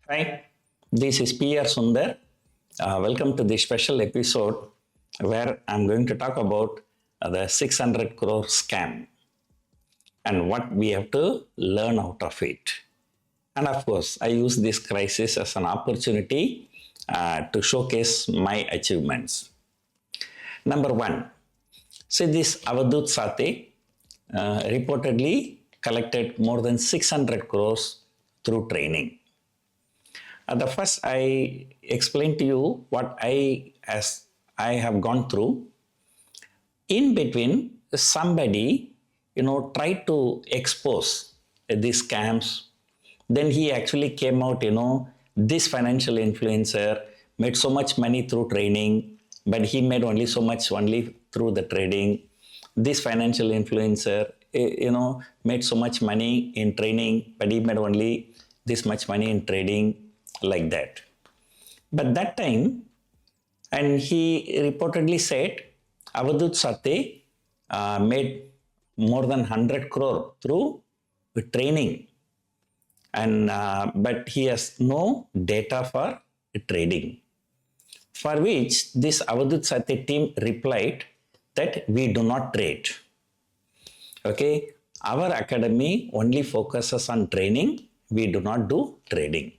Hi, this is P.R. Sundar. Welcome to this special episode where I'm going to talk about the 600 crore scam and what we have to learn out of it. And of course, I use this crisis as an opportunity to showcase my achievements. Number one, see this Avadut Sate reportedly collected more than 600 crores through training. The first I explained to you what I have gone through. In between, somebody tried to expose these scams. Then he actually came out, this financial influencer made so much money through training, but he made only so much only through the trading. This financial influencer, made so much money in training, but he made only this much money in trading, like that. But that time, and he reportedly said, Avadut Sate made more than 100 crore through training. And but he has no data for trading. For which this Avadut Sate team replied that we do not trade. Okay, our academy only focuses on training. We do not do trading.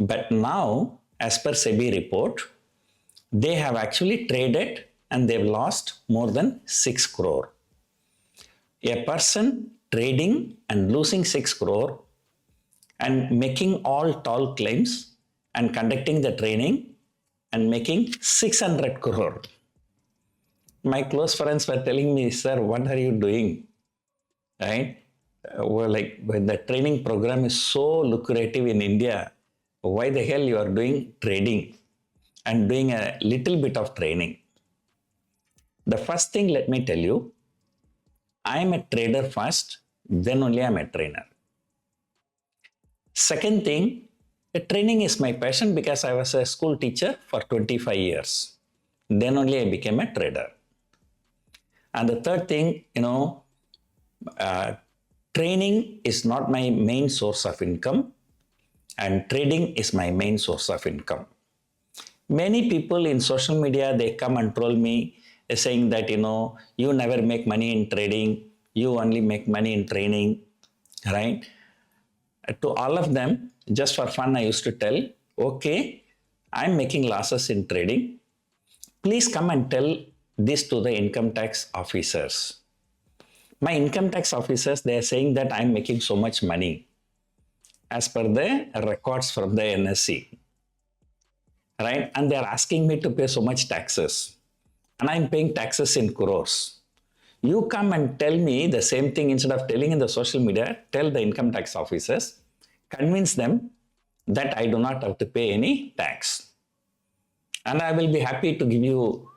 But now, as per SEBI report, they have actually traded and they've lost more than 6 crore. A person trading and losing 6 crore and making all tall claims and conducting the training and making 600 crore. My close friends were telling me, sir, what are you doing? Right? Well, like when the training program is so lucrative in India, why the hell you are doing trading and doing a little bit of training? The first thing, let me tell you, I am a trader first, then only I am a trainer. Second thing, training is my passion because I was a school teacher for 25 years. Then only I became a trader. And the third thing, training is not my main source of income. And trading is my main source of income. Many people in social media, they come and troll me saying that, you never make money in trading, you only make money in training, right? To all of them, just for fun, I used to tell, okay, I'm making losses in trading. Please come and tell this to the income tax officers. My income tax officers, they are saying that I'm making so much money as per the records from the NSE, right? And they're asking me to pay so much taxes. And I'm paying taxes in crores. You come and tell me the same thing instead of telling in the social media, tell the income tax officers, convince them that I do not have to pay any tax. And I will be happy to give you,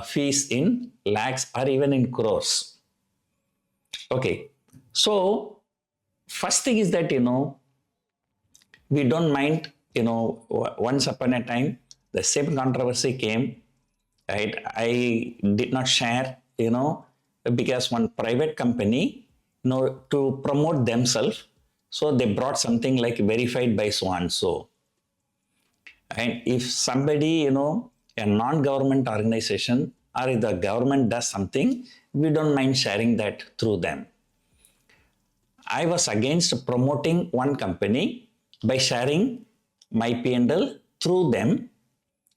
fees in lakhs or even in crores. Okay, so first thing is that, we don't mind, once upon a time, the same controversy came, right? I did not share, because one private company, to promote themselves, so they brought something like verified by so and so. And if somebody, a non-government organization or if the government does something, we don't mind sharing that through them. I was against promoting one company by sharing my P&L through them.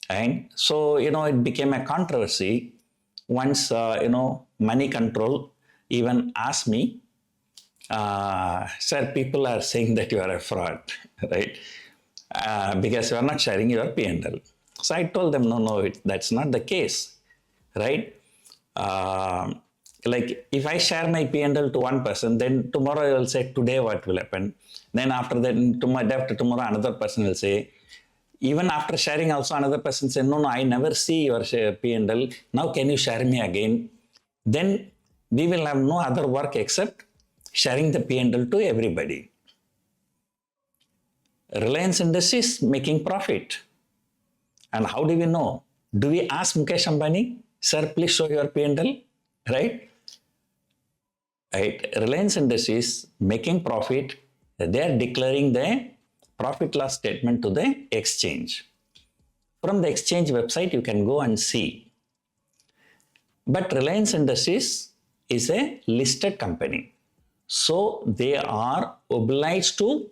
And so, it became a controversy. Once, Money Control even asked me, sir, people are saying that you are a fraud, right? Because you are not sharing your P&L. So I told them, no, that's not the case, right? Like if I share my P&L to one person, then tomorrow I will say, today what will happen? Then after that, day after tomorrow, another person will say, even after sharing also another person say, no, I never see your P&L. Now can you share me again? Then we will have no other work except sharing the P&L to everybody. Reliance Industries making profit. And how do we know? Do we ask Mukesh Ambani, sir, please show your P&L, right? Right? Reliance Industries making profit, they are declaring the profit loss statement to the exchange. From the exchange website, you can go and see. But Reliance Industries is a listed company. So they are obliged to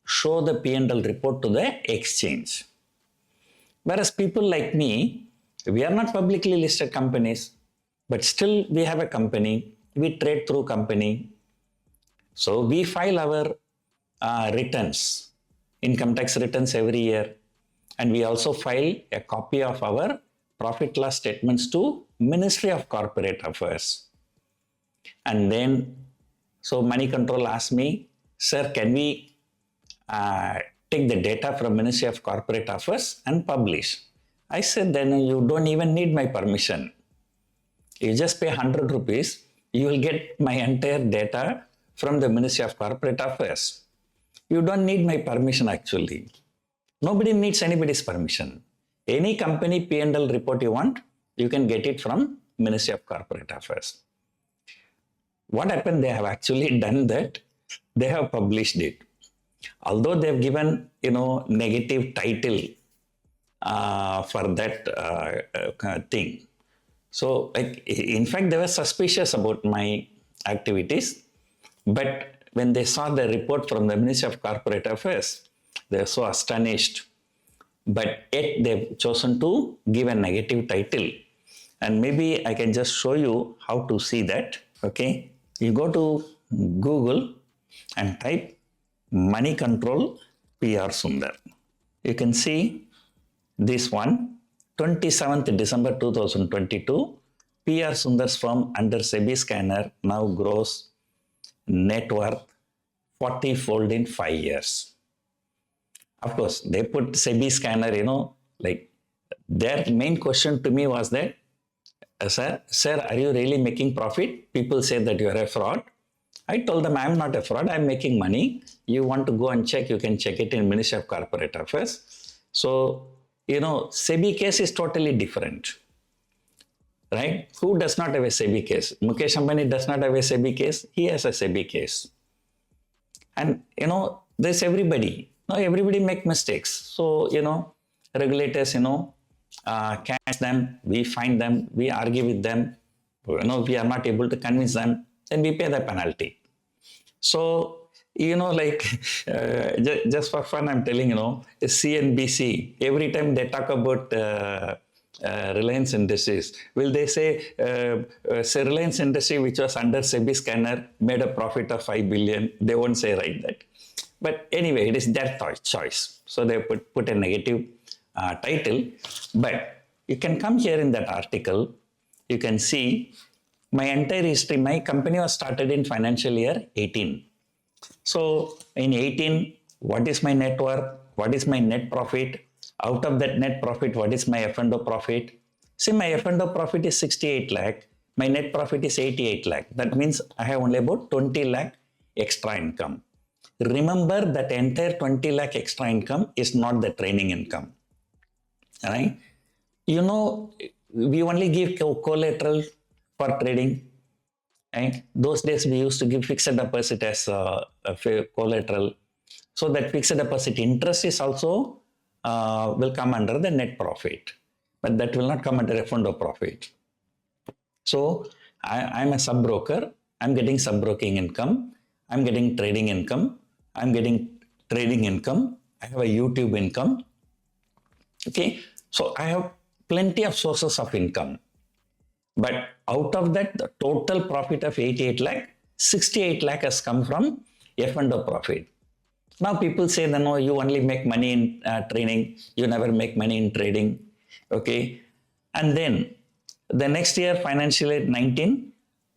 show the P&L report to the exchange. Whereas people like me, we are not publicly listed companies, but still we have a company, we trade through company. So we file our returns, income tax returns every year. And we also file a copy of our profit loss statements to Ministry of Corporate Affairs. And then, so Money Control asked me, sir, can we take the data from Ministry of Corporate Affairs and publish? I said, then you don't even need my permission. You just pay 100 rupees, you will get my entire data from the Ministry of Corporate Affairs. You don't need my permission actually. Nobody needs anybody's permission. Any company P&L report you want, you can get it from Ministry of Corporate Affairs. What happened? They have actually done that. They have published it. Although they have given, negative title for that thing. So, in fact, they were suspicious about my activities. But when they saw the report from the Ministry of Corporate Affairs, they were so astonished. But yet they've chosen to give a negative title. And maybe I can just show you how to see that. Okay. You go to Google and type Money Control PR Sundar. You can see this one, 27th December 2022, PR Sundar's firm under SEBI scanner now grows net worth 40-fold in 5 years. Of course, they put SEBI scanner, their main question to me was that, sir, are you really making profit? People say that you are a fraud. I told them, I'm not a fraud, I'm making money. You want to go and check, you can check it in Ministry of Corporate Affairs. So, SEBI case is totally different, right? Who does not have a SEBI case? Mukesh Ambani does not have a SEBI case. He has a SEBI case. And, there's everybody. Now, everybody make mistakes. So, regulators, catch them, we find them, we argue with them, we are not able to convince them, then we pay the penalty. So, just for fun, I'm telling, CNBC, every time they talk about Reliance Industries, will they say, Reliance Industry, which was under SEBI scanner, made a profit of 5 billion. They won't say right that. But anyway, it is their choice. So they put a negative title. But you can come here in that article. You can see my entire history. My company was started in financial year 18. So in 18, what is my net worth? What is my net profit? Out of that net profit, what is my F&O profit? See, my F&O profit is 68 lakh. My net profit is 88 lakh. That means I have only about 20 lakh extra income. Remember that entire 20 lakh extra income is not the training income. Right? We only give collateral for trading. Right? Those days we used to give fixed deposit as a collateral. So that fixed deposit interest is also will come under the net profit. But that will not come under F&O profit. So I'm a sub-broker. I'm getting sub-broking income. I'm getting trading income. I'm getting trading income. I have a YouTube income. Okay. So I have plenty of sources of income. But out of that, the total profit of 88 lakh, 68 lakh has come from F&O profit. Now people say, no, you only make money in training. You never make money in trading. Okay. And then the next year, financial year 19,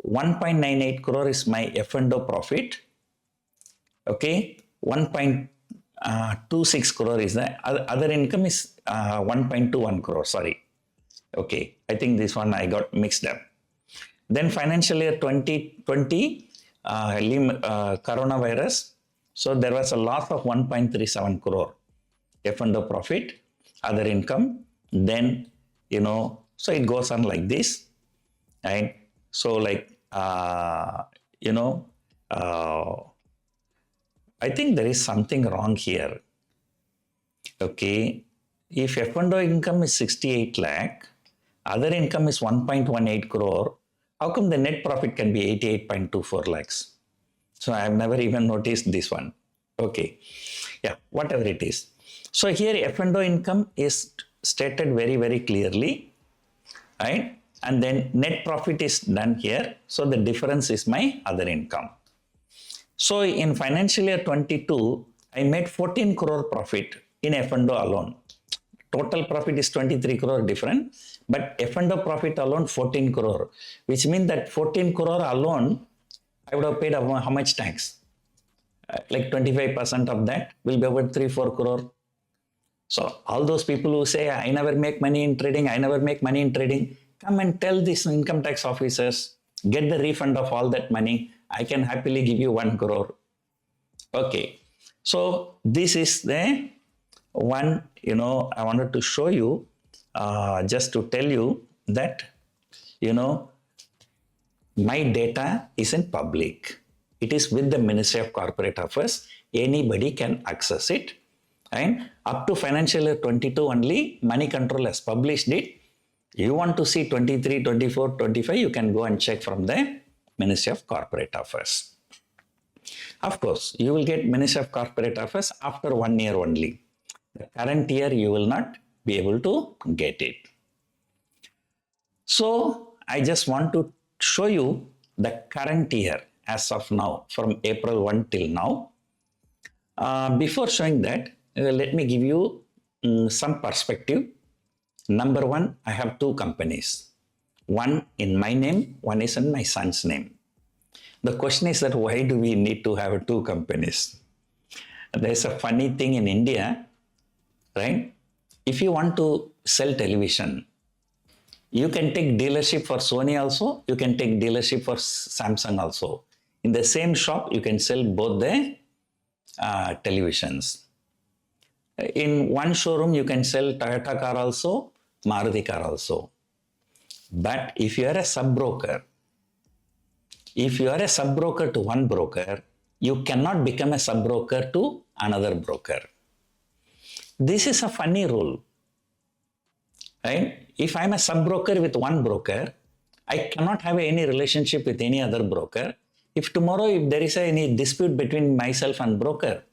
1.98 crore is my F&O profit. Okay. 1.26 crore is the other income is 1.21 crore. Sorry. Okay. I think this one I got mixed up. Then financial year 2020, coronavirus. So there was a loss of 1.37 crore. F&O profit, other income. Then, so it goes on like this. Right? So I think there is something wrong here. Okay, if F&O income is 68 lakh, other income is 1.18 crore, how come the net profit can be 88.24 lakhs? So I have never even noticed this one. Okay, yeah, whatever it is. So here F&O income is stated very, very clearly, right? And then net profit is done here. So the difference is my other income. So in financial year 22, I made 14 crore profit in F&O alone. Total profit is 23 crore different, but F&O profit alone 14 crore, which means that 14 crore alone, I would have paid how much tax? Like 25% of that will be about 3-4 crore. So all those people who say, I never make money in trading, come and tell these income tax officers, get the refund of all that money. I can happily give you 1 crore. Okay. So this is the one, I wanted to show you, just to tell you that, my data isn't public. It is with the Ministry of Corporate Affairs. Anybody can access it. And up to financial year 22 only, Money Control has published it. You want to see 23, 24, 25, you can go and check from the Ministry of Corporate Affairs. Of course, you will get Ministry of Corporate Affairs after 1 year only. The current year, you will not be able to get it. So, I just want to show you the current year as of now, from April 1 till now. Before showing that, let me give you some perspective. Number one, I have 2 companies. One in my name, one is in my son's name. The question is that why do we need to have 2 companies? There's a funny thing in India, right? If you want to sell television, you can take dealership for Sony also, you can take dealership for Samsung also. In the same shop, you can sell both the televisions. In one showroom, you can sell Toyota car also, Maruti car also. But if you are a sub-broker, to one broker, you cannot become a sub-broker to another broker. This is a funny rule, right? If I'm a sub-broker with one broker, I cannot have any relationship with any other broker. If tomorrow, if there is any dispute between myself and broker,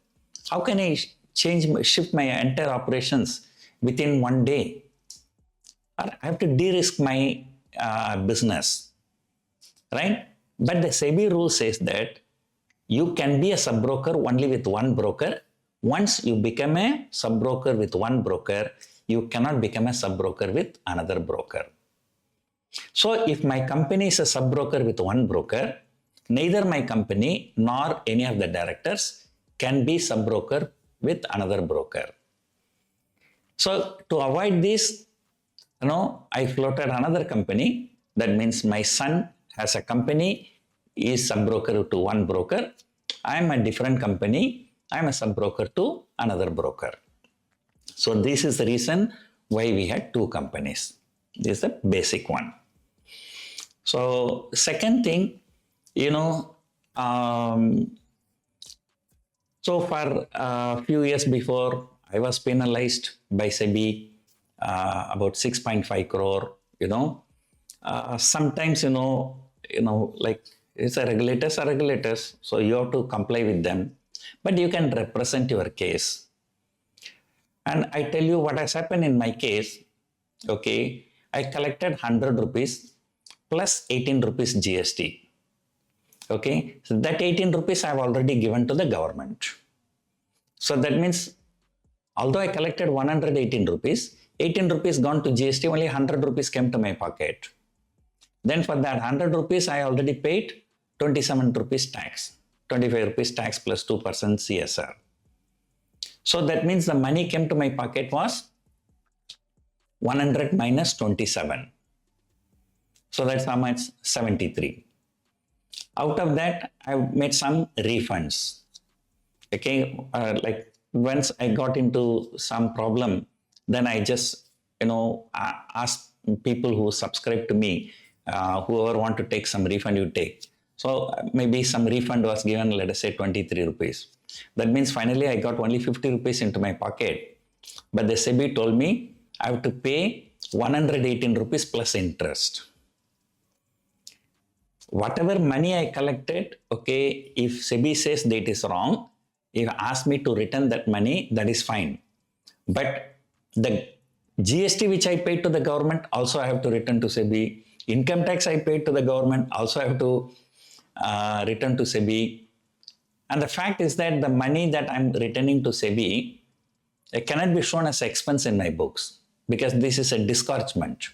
how can I shift my entire operations within 1 day? Or I have to de-risk my business, right? But the SEBI rule says that you can be a sub-broker only with one broker. Once you become a sub-broker with one broker, you cannot become a sub-broker with another broker. So if my company is a sub-broker with one broker, neither my company nor any of the directors can be sub-broker with another broker. So to avoid this, I floated another company. That means my son has a company, is sub-broker to one broker. I am a different company. I am a sub-broker to another broker. So this is the reason why we had 2 companies. This is the basic one. So second thing, so for a few years before, I was penalized by SEBI about 6.5 crore, sometimes, like it's a regulators, so you have to comply with them, but you can represent your case. And I tell you what has happened in my case. Okay, I collected 100 rupees plus 18 rupees GST. Okay, so that 18 rupees I have already given to the government. So that means, although I collected 118 rupees, 18 rupees gone to GST, only 100 rupees came to my pocket. Then for that 100 rupees, I already paid 27 rupees tax, 25 rupees tax plus 2% CSR. So that means the money came to my pocket was 100 minus 27. So that's how much? 73. Out of that, I made some refunds. Okay, like once I got into some problem, then I just, asked people who subscribe to me, whoever want to take some refund, you take. So maybe some refund was given, let us say 23 rupees. That means finally I got only 50 rupees into my pocket. But the SEBI told me I have to pay 118 rupees plus interest. Whatever money I collected, okay, if SEBI says that it is wrong, if ask me to return that money, that is fine. But the GST which I paid to the government, also I have to return to SEBI. Income tax I paid to the government, also I have to return to SEBI. And the fact is that the money that I'm returning to SEBI, it cannot be shown as expense in my books because this is a disgorgement,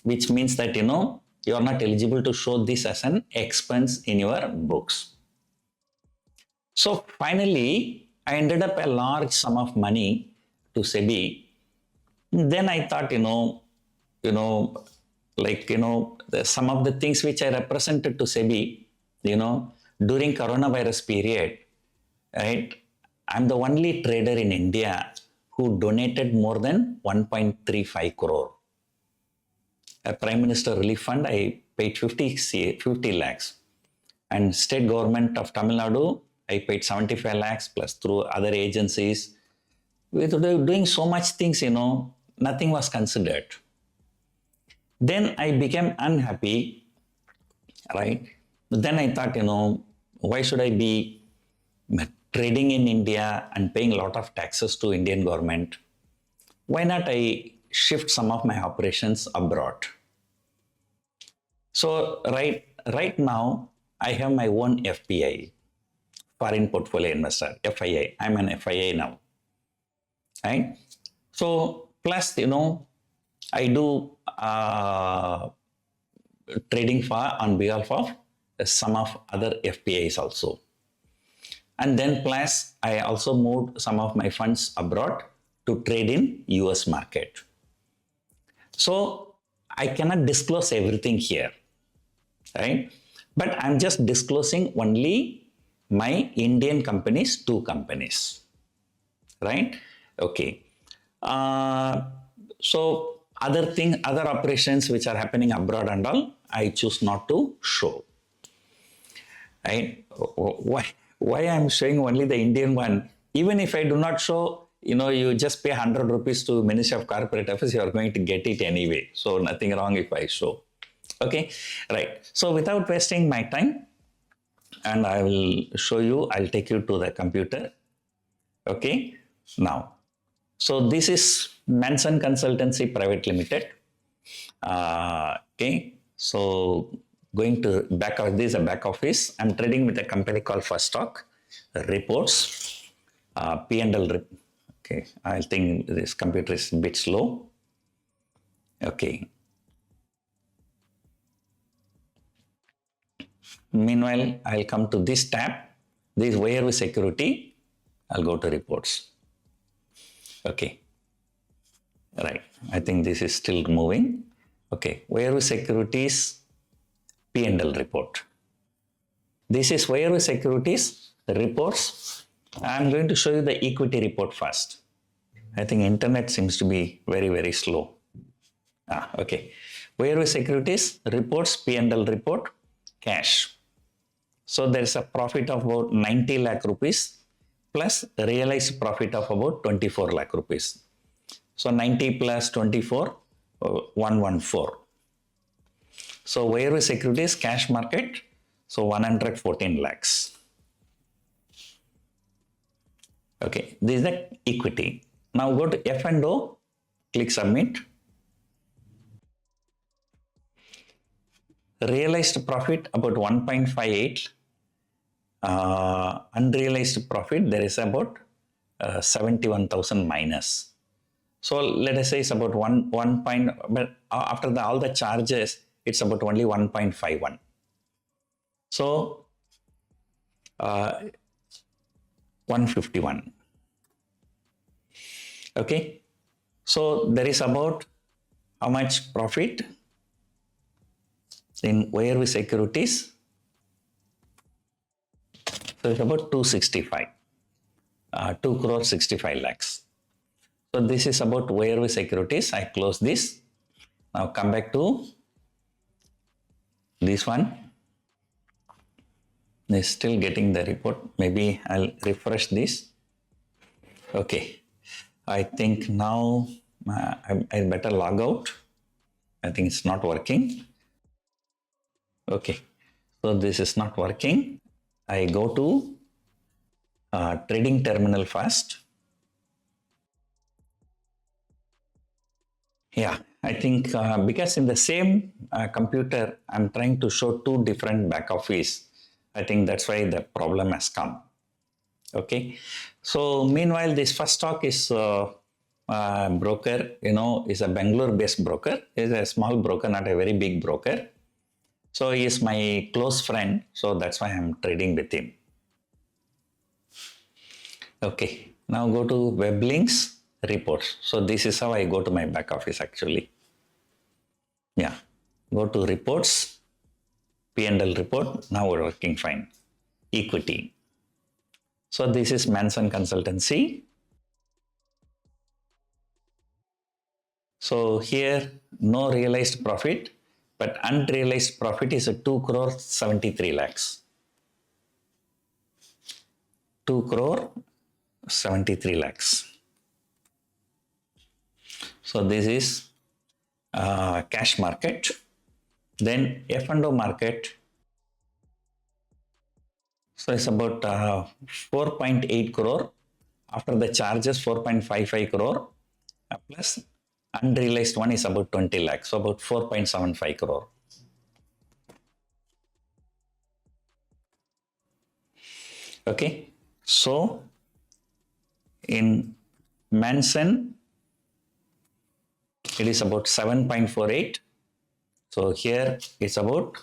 which means that, you are not eligible to show this as an expense in your books. So finally, I ended up a large sum of money to SEBI. Then I thought, some of the things which I represented to SEBI, during coronavirus period, right? I'm the only trader in India who donated more than 1.35 crore. A Prime Minister Relief Fund, I paid 50 lakhs. And state government of Tamil Nadu, I paid 75 lakhs plus through other agencies. We were doing so much things, nothing was considered. Then I became unhappy, right? Then I thought, why should I be trading in India and paying a lot of taxes to Indian government? Why not I shift some of my operations abroad? So right now, I have my own FPI, Foreign Portfolio Investor, FII. I'm an FII now, right? So plus, I do trading on behalf of some of other FPIs also. And then plus, I also moved some of my funds abroad to trade in US market. So I cannot disclose everything here, right? But I'm just disclosing only my Indian companies, 2 companies, right? Okay. So other operations which are happening abroad and all, I choose not to show. Right? Why I'm showing only the Indian one? Even if I do not show, you just pay 100 rupees to Ministry of Corporate Affairs, you are going to get it anyway. So nothing wrong if I show. Okay, right. So without wasting my time, and I will show you, I'll take you to the computer. Okay, now. So this is Manson Consultancy Private Limited. Okay, so going to back office, this is a back office. I'm trading with a company called First Stock. Reports, P&L. Okay, I think this computer is a bit slow. Okay. Meanwhile, I'll come to this tab. This is where with security. I'll go to reports. Okay. Right. I think this is still moving. Okay. Where with securities P&L report. This is where with securities reports. I'm going to show you the equity report first. I think internet seems to be very, very slow. Okay. Where with securities reports P&L report cash. So there is a profit of about 90 lakh rupees plus realized profit of about 24 lakh rupees. So 90 plus 24, 114. So where is securities cash market? So 114 lakhs. Okay, this is the equity. Now go to F&O, click submit. Realized profit about 1.58. Unrealized profit, there is about 71,000 minus. So let us say it's about but after all the charges, it's about only 1.51. So 151. Okay. So there is about how much profit in where with securities. So it's about 265, 2 crore 65 lakhs. So this is about where with securities. I close this. Now come back to this one. It's still getting the report. Maybe I'll refresh this. Okay. I think now I better log out. I think it's not working. Okay, so this is not working. I go to trading terminal first. Yeah, I think because in the same computer, I'm trying to show two different back office. I think that's why the problem has come. Okay, so meanwhile, this first stock is broker, is a Bangalore-based broker. Is a small broker, not a very big broker. So he is my close friend. So that's why I'm trading with him. Okay, now go to web links, reports. So this is how I go to my back office actually. Yeah, go to reports, P&L report. Now we're working fine. Equity. So this is Manson Consultancy. So here no realized profit, but unrealized profit is a 2 crore 73 lakhs. 2 crore 73 lakhs. So this is cash market. Then F&O market. So it's about 4.8 crore. After the charges, 4.55 crore. Plus unrealized one is about 20 lakhs. So about 4.75 crore. Okay. So in Manson, it is about 7.48. So here it's about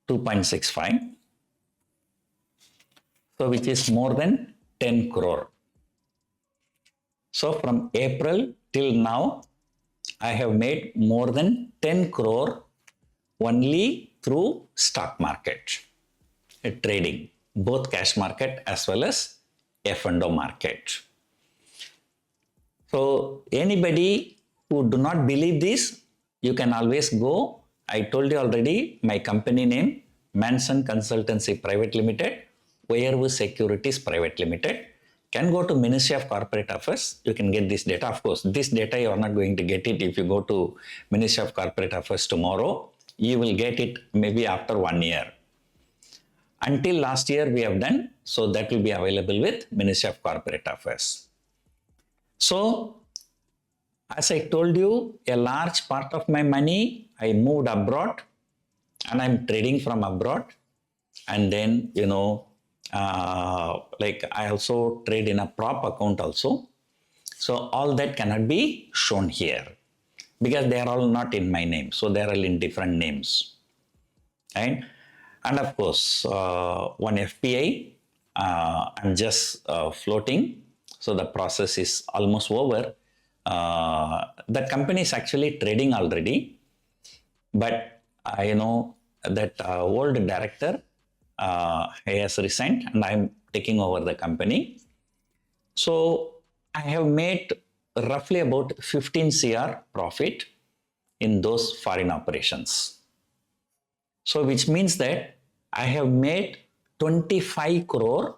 2.65. So which is more than 10 crore. So from April till now, I have made more than 10 crore only through stock market, trading, both cash market as well as F&O market. So anybody who do not believe this, you can always go. I told you already, my company name, Manson Consultancy Private Limited, Oyervu Securities Private Limited. Can go to Ministry of Corporate Affairs. You can get this data. Of course, this data you are not going to get it if you go to Ministry of Corporate Affairs tomorrow. You will get it maybe after 1 year. Until last year we have done, so that will be available with Ministry of Corporate Affairs. So, as I told you, a large part of my money I moved abroad and I'm trading from abroad. And then, like I also trade in a prop account also. So all that cannot be shown here because they are all not in my name. So they are all in different names. Right? And of course, one FPI, I'm just floating. So the process is almost over. That company is actually trading already. But I know that old director he has resigned and I'm taking over the company. So I have made roughly about 15 CR profit in those foreign operations. So which means that I have made 25 crore.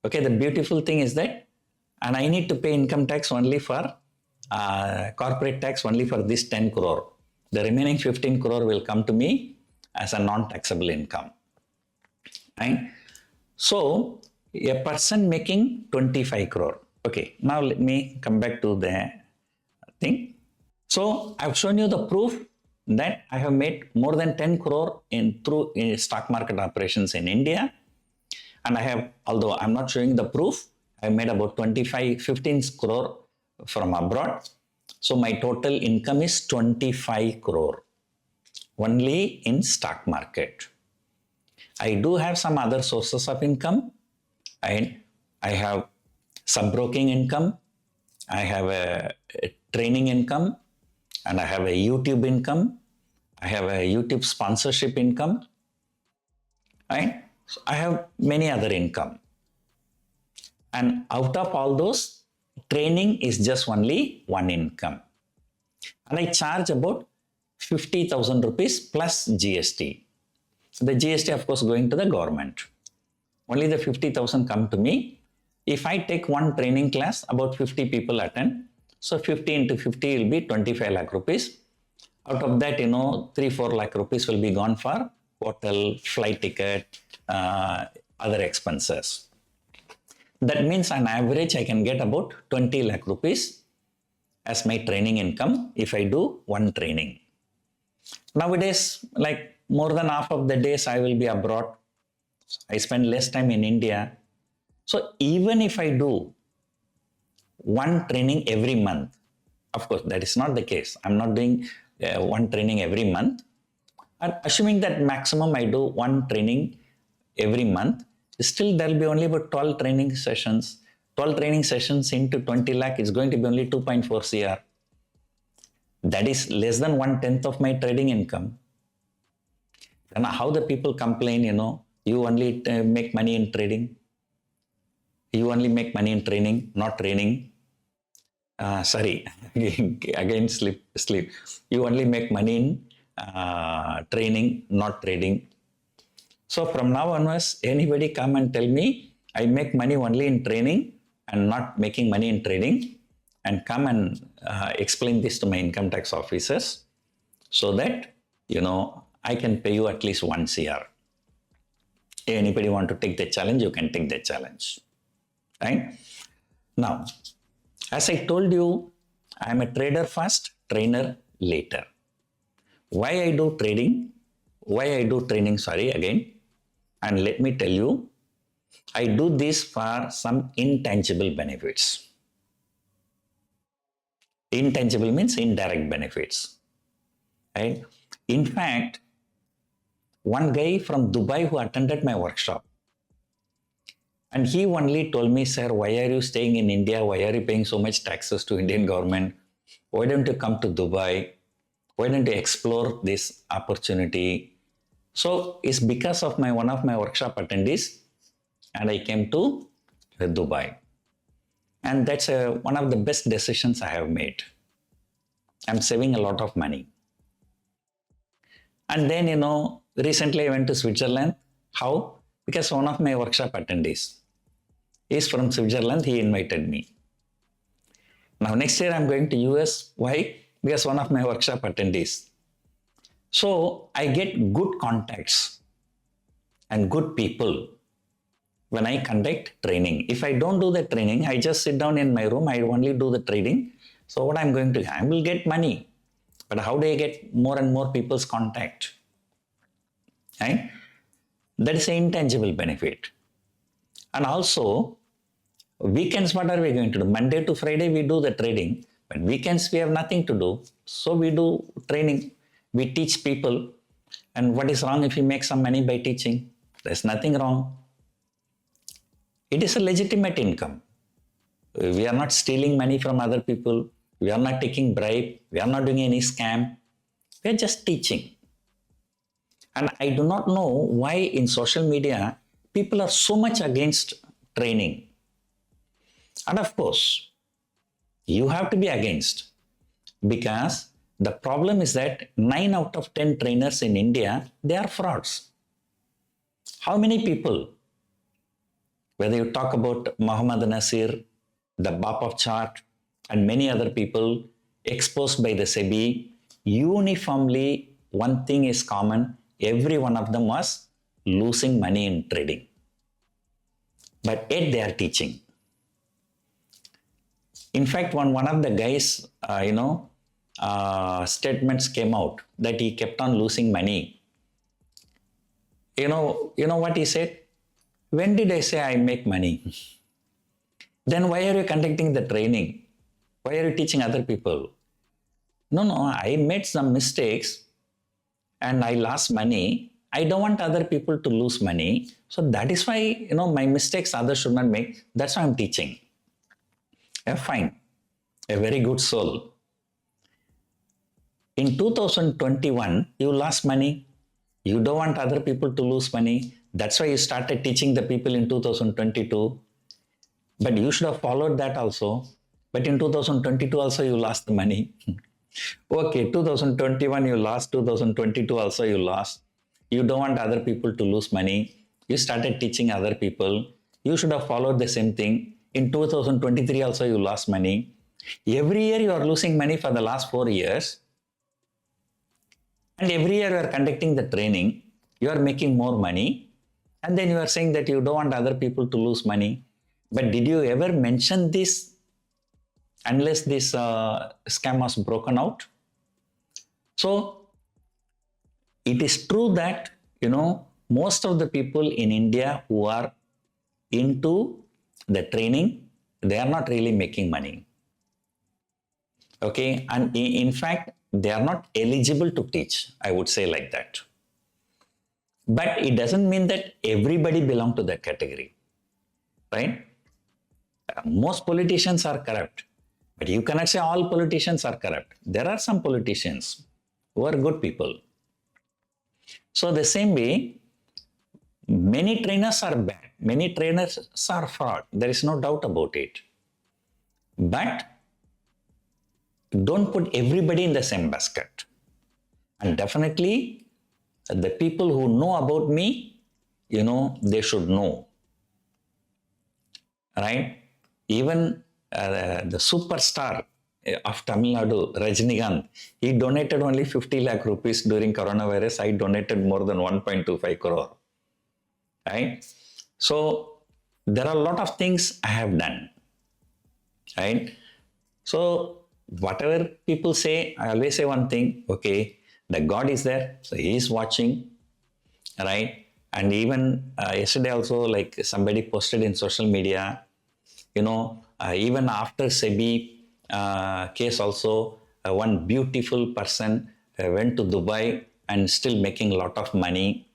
Okay, the beautiful thing is that, and I need to pay income tax only for corporate tax only for this 10 crore. The remaining 15 crore will come to me as a non-taxable income. Right? So a person making 25 crore. Okay, now let me come back to the thing. So I've shown you the proof that I have made more than 10 crore through stock market operations in India. And I have, although I'm not showing the proof, I made about 15 crore from abroad. So my total income is 25 crore only in stock market. I do have some other sources of income, and I have sub-broking income, I have a training income, and I have a YouTube income, I have a YouTube sponsorship income, right? So I have many other income. And out of all those, training is just only one income. And I charge about 50,000 rupees plus GST. The GST, of course, going to the government. Only the 50,000 come to me. If I take one training class, about 50 people attend. So 50 into 50 will be 25 lakh rupees. Out of that, 3-4 lakh rupees will be gone for hotel, flight ticket, other expenses. That means on average, I can get about 20 lakh rupees as my training income if I do one training. Nowadays, like more than half of the days I will be abroad. I spend less time in India. So even if I do one training every month, of course, that is not the case. I'm not doing one training every month. And assuming that maximum I do one training every month, still there will be only about 12 training sessions. 12 training sessions into 20 lakh is going to be only 2.4 CR. That is less than 1/10 of my trading income. And how the people complain, you only make money in trading. You only make money in training, not training. Sorry, again sleep. You only make money in training, not trading. So from now onwards, anybody come and tell me I make money only in training and not making money in trading, and come and explain this to my income tax officers so that, I can pay you at least 1 CR. Anybody want to take the challenge, you can take the challenge. Right? Now, as I told you, I am a trader first, trainer later. Why I do trading? Why I do training, again. And let me tell you, I do this for some intangible benefits. Intangible means indirect benefits. Right? In fact, one guy from Dubai who attended my workshop, and he only told me, sir, why are you staying in India? Why are you paying so much taxes to Indian government? Why don't you come to Dubai? Why don't you explore this opportunity? So it's because of one of my workshop attendees, and I came to Dubai. And that's one of the best decisions I have made. I'm saving a lot of money. And then, recently I went to Switzerland. How? Because one of my workshop attendees is from Switzerland. He invited me. Now next year I'm going to US. Why? Because one of my workshop attendees. So I get good contacts and good people when I conduct training. If I don't do the training, I just sit down in my room, I only do the trading. So what I'm going to, I will get money. But how do I get more and more people's contact? Right? That is an intangible benefit. And also, weekends, what are we going to do? Monday to Friday, we do the trading. But weekends, we have nothing to do. So we do training. We teach people. And what is wrong if we make some money by teaching? There's nothing wrong. It is a legitimate income. We are not stealing money from other people. We are not taking bribe. We are not doing any scam. We are just teaching. And I do not know why in social media, people are so much against training. And of course, you have to be against, because the problem is that 9 out of 10 trainers in India, they are frauds. How many people, whether you talk about Muhammad Nasir, the Bap of Chart, and many other people exposed by the SEBI, uniformly one thing is common, every one of them was losing money in trading. But yet they are teaching. In fact, one of the guys, statements came out that he kept on losing money. You know what he said? When did I say I make money? Then why are you conducting the training? Why are you teaching other people? No, I made some mistakes and I lost money. I don't want other people to lose money. So that is why, my mistakes others should not make. That's why I'm teaching. Fine. A very good soul. In 2021, you lost money. You don't want other people to lose money. That's why you started teaching the people in 2022. But you should have followed that also. But in 2022 also you lost the money. Okay, 2021 you lost, 2022 also you lost. You don't want other people to lose money. You started teaching other people. You should have followed the same thing. In 2023 also you lost money. Every year you are losing money for the last 4 years. And every year you are conducting the training. You are making more money. And then you are saying that you don't want other people to lose money. But did you ever mention this unless this scam was broken out? So it is true that, most of the people in India who are into the training, they are not really making money. Okay, and in fact, they are not eligible to teach, I would say like that. But it doesn't mean that everybody belongs to that category, right? Most politicians are corrupt, but you cannot say all politicians are corrupt. There are some politicians who are good people. So the same way, many trainers are bad. Many trainers are fraud. There is no doubt about it. But don't put everybody in the same basket. And definitely, the people who know about me, they should know. Right? Even the superstar of Tamil Nadu, Rajinikanth, he donated only 50 lakh rupees during coronavirus. I donated more than 1.25 crore. Right? So, there are a lot of things I have done. Right? So, whatever people say, I always say one thing, okay, the God is there, so He is watching, right? And even yesterday also, like somebody posted in social media, even after SEBI case also, one beautiful person went to Dubai and still making a lot of money.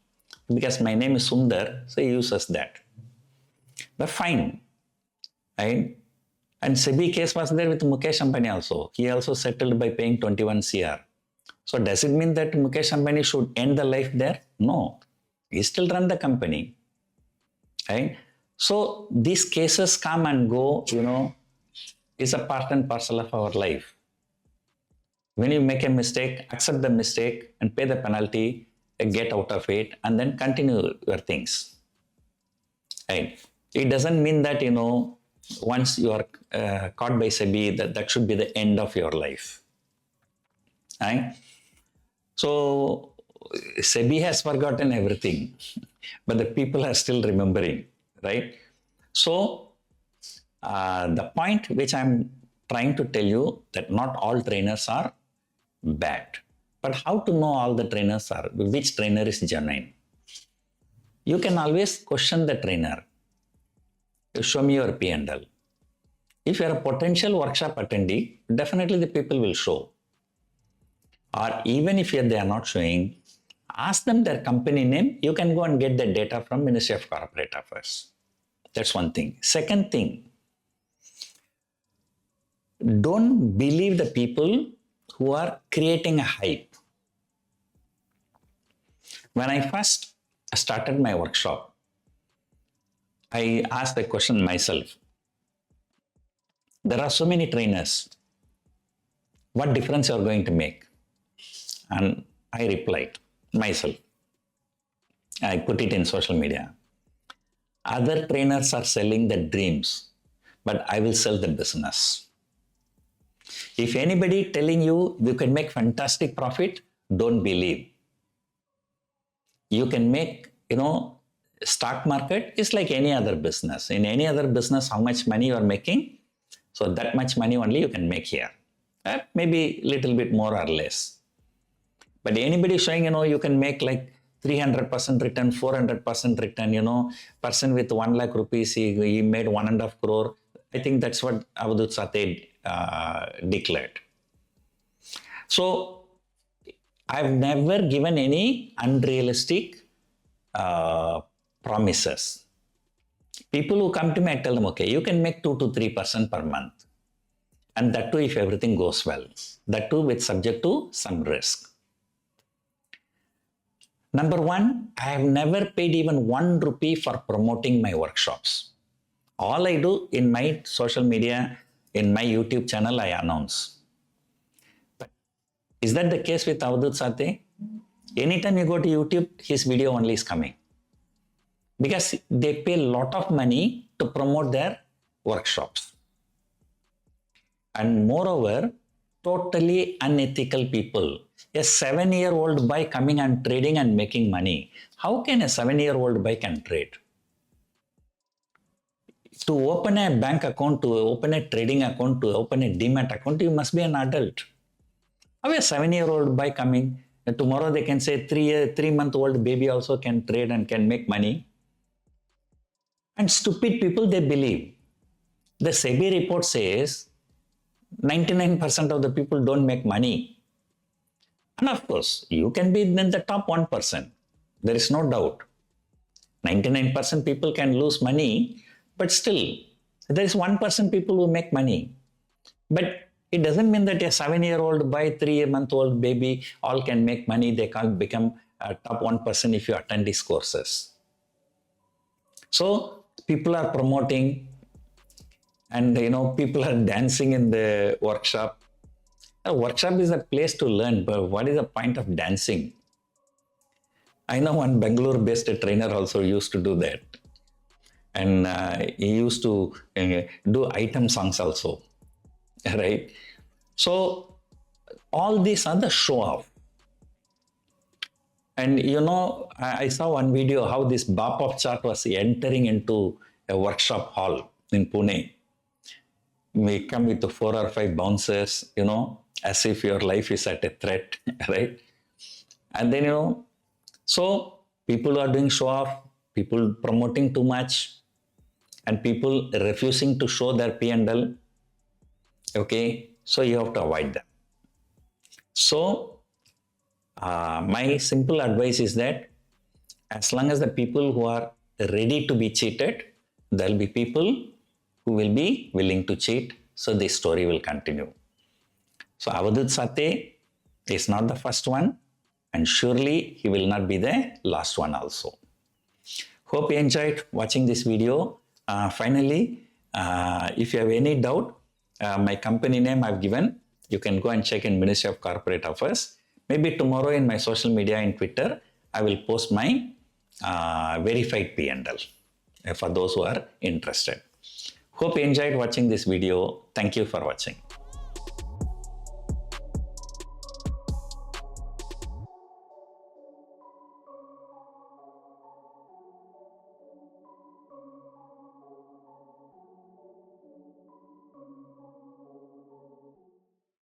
Because my name is Sundar, so he uses that. But fine, right? And SEBI case was there with Mukesh Ambani also. He also settled by paying 21 CR. So does it mean that Mukesh Ambani should end the life there? No. He still run the company. Right? So these cases come and go, is a part and parcel of our life. When you make a mistake, accept the mistake and pay the penalty, get out of it, and then continue your things. Right? It doesn't mean that, once you are caught by SEBI, that should be the end of your life. Right? So, SEBI has forgotten everything, but the people are still remembering, right? So, the point which I'm trying to tell you that not all trainers are bad. But how to know all the trainers are, which trainer is genuine? You can always question the trainer. Show me your P&L. If you are a potential workshop attendee, definitely the people will show. Or even if they are not showing, ask them their company name. You can go and get the data from Ministry of Corporate Affairs. That's one thing. Second thing, don't believe the people who are creating a hype. When I first started my workshop, I asked the question myself. There are so many trainers. What difference you are going to make? And I replied myself. I put it in social media. Other trainers are selling the dreams, but I will sell the business. If anybody telling you can make fantastic profit, don't believe. You can make, stock market is like any other business. In any other business, how much money you are making, so that much money only you can make here. Maybe little bit more or less. But anybody showing, you can make like 300% return, 400% return, person with 1 lakh rupees, he made 1.5 crore. I think that's what Avadut Sathe declared. So, I've never given any unrealistic promises. People who come to me, I tell them, okay, you can make 2 to 3% per month. And that too if everything goes well. That too with subject to some risk. Number one, I have never paid even 1 rupee for promoting my workshops. All I do in my social media, in my YouTube channel, I announce. But is that the case with Avadut Sathe? Anytime you go to YouTube, his video only is coming. Because they pay a lot of money to promote their workshops. And moreover, totally unethical people. A 7-year-old boy coming and trading and making money. How can a 7-year-old boy can trade? To open a bank account, to open a trading account, to open a demat account, you must be an adult. How a 7-year-old boy coming? Tomorrow they can say 3-month-old baby also can trade and can make money. And stupid people, they believe. The SEBI report says 99% of the people don't make money. And of course, you can be in the top 1%. There is no doubt. 99% people can lose money, but still, there is 1% people who make money. But it doesn't mean that a 7-year-old boy, 3-month-old baby, all can make money. They can't become a top 1% if you attend these courses. So, people are promoting and people are dancing in the workshop. A workshop is a place to learn, but what is the point of dancing? I know one Bangalore-based trainer also used to do that. And he used to do item songs also, right? So, all these are the show-off. And I saw one video how this Bapop chart was entering into a workshop hall in Pune. We come with 4 or 5 bouncers, as if your life is at a threat, right? And then, so people are doing show-off, people promoting too much, and people refusing to show their P&L. Okay, so you have to avoid them. So, my simple advice is that as long as the people who are ready to be cheated, there will be people who will be willing to cheat, so this story will continue. So Avadut Sathe is not the first one, and surely he will not be the last one also. Hope you enjoyed watching this video. Finally, if you have any doubt, my company name I've given, you can go and check in Ministry of Corporate Affairs. Maybe tomorrow in my social media in Twitter, I will post my verified P&L for those who are interested. Hope you enjoyed watching this video. Thank you for watching.